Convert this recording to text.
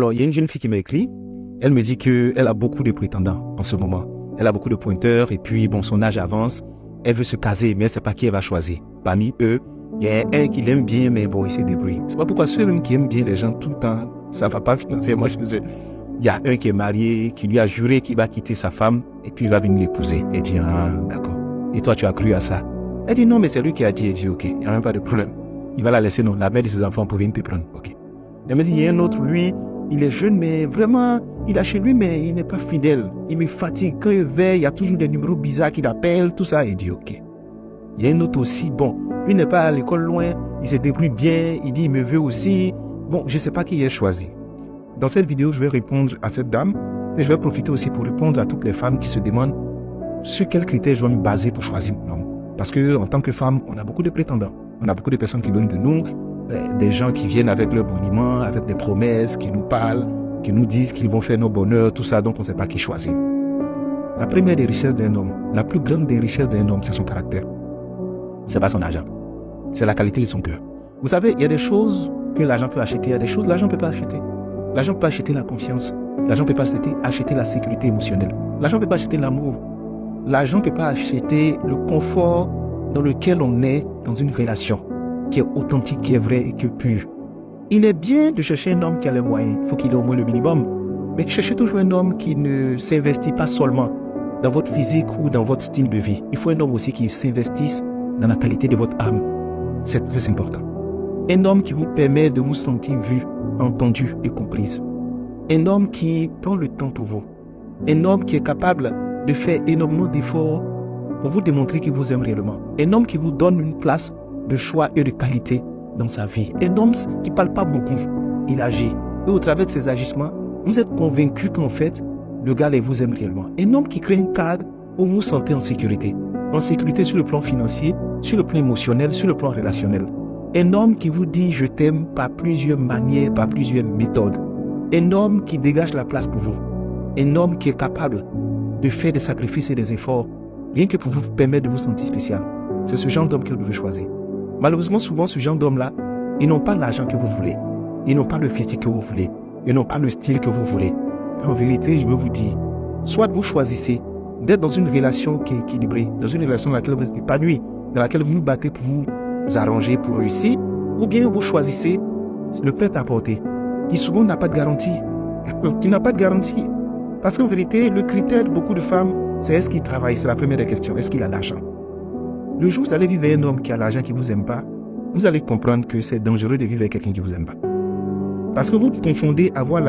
Alors, il y a une jeune fille qui m'a écrit. Elle me dit qu'elle a beaucoup de prétendants en ce moment. Elle a beaucoup de pointeurs et puis, bon, son âge avance. Elle veut se caser, mais elle ne sait pas qui elle va choisir. Parmi eux, il y a un qui l'aime bien, mais bon, il se débrouille. C'est pas pourquoi ceux qui aiment bien les gens tout le temps, ça va pas financièrement chez eux. Il y a un qui est marié, qui lui a juré qu'il va quitter sa femme et puis il va venir l'épouser. Elle dit, ah, d'accord. Et toi, tu as cru à ça? Elle dit, non, mais c'est lui qui a dit. Elle dit, ok, il n'y a même pas de problème. Il va la laisser, non, la mère de ses enfants pour venir te prendre. Ok. Elle me dit, il y a un autre, lui, il est jeune, mais vraiment, il a chez lui, mais il n'est pas fidèle. Il me fatigue. Quand il veille, il y a toujours des numéros bizarres qu'il appelle, tout ça. Il dit, ok. Il y a un autre aussi, bon, lui n'est pas à l'école loin, il se débrouille bien, il dit, il me veut aussi. Bon, je ne sais pas qui est choisi. Dans cette vidéo, je vais répondre à cette dame, et je vais profiter aussi pour répondre à toutes les femmes qui se demandent sur quels critères je dois me baser pour choisir mon homme. Parce que, en tant que femme, on a beaucoup de prétendants. On a beaucoup de personnes qui veulent de nous, des gens qui viennent avec leur boniment, avec des promesses, qui nous parlent, qui nous disent qu'ils vont faire nos bonheurs, tout ça, donc on ne sait pas qui choisir. La première des richesses d'un homme, la plus grande des richesses d'un homme, c'est son caractère. C'est pas son argent. C'est la qualité de son cœur. Vous savez, il y a des choses que l'argent peut acheter, il y a des choses que l'argent ne peut pas acheter. L'argent peut acheter la confiance. L'argent ne peut pas acheter la sécurité émotionnelle. L'argent ne peut pas acheter l'amour. L'argent ne peut pas acheter le confort dans lequel on est dans une relation qui est authentique, qui est vraie et qui est pure. Il est bien de chercher un homme qui a les moyens. Il faut qu'il ait au moins le minimum. Mais cherchez toujours un homme qui ne s'investit pas seulement dans votre physique ou dans votre style de vie. Il faut un homme aussi qui s'investisse dans la qualité de votre âme. C'est très important. Un homme qui vous permet de vous sentir vu, entendu et comprise. Un homme qui prend le temps pour vous. Un homme qui est capable de faire énormément d'efforts pour vous démontrer qu'il vous aime réellement. Un homme qui vous donne une place de choix et de qualité dans sa vie. Un homme qui ne parle pas beaucoup, il agit. Et au travers de ses agissements, vous êtes convaincu qu'en fait, le gars vous aime réellement. Un homme qui crée un cadre où vous vous sentez en sécurité. En sécurité sur le plan financier, sur le plan émotionnel, sur le plan relationnel. Un homme qui vous dit je t'aime par plusieurs manières, par plusieurs méthodes. Un homme qui dégage la place pour vous. Un homme qui est capable de faire des sacrifices et des efforts, rien que pour vous permettre de vous sentir spécial. C'est ce genre d'homme que vous devez choisir. Malheureusement, souvent, ce genre d'homme-là, ils n'ont pas l'argent que vous voulez. Ils n'ont pas le physique que vous voulez. Ils n'ont pas le style que vous voulez. En vérité, je veux vous dire, soit vous choisissez d'être dans une relation qui est équilibrée, dans une relation dans laquelle vous êtes épanoui, dans laquelle vous vous battez pour vous arranger, pour réussir, ou bien vous choisissez le prêt-à-porter, qui souvent n'a pas de garantie. Qui n'a pas de garantie. Parce qu'en vérité, le critère de beaucoup de femmes, c'est est-ce qu'il travaille, c'est la première des questions, est-ce qu'il a l'argent. Le jour où vous allez vivre avec un homme qui a l'argent, qui ne vous aime pas, vous allez comprendre que c'est dangereux de vivre avec quelqu'un qui ne vous aime pas. Parce que vous confondez avoir l'argent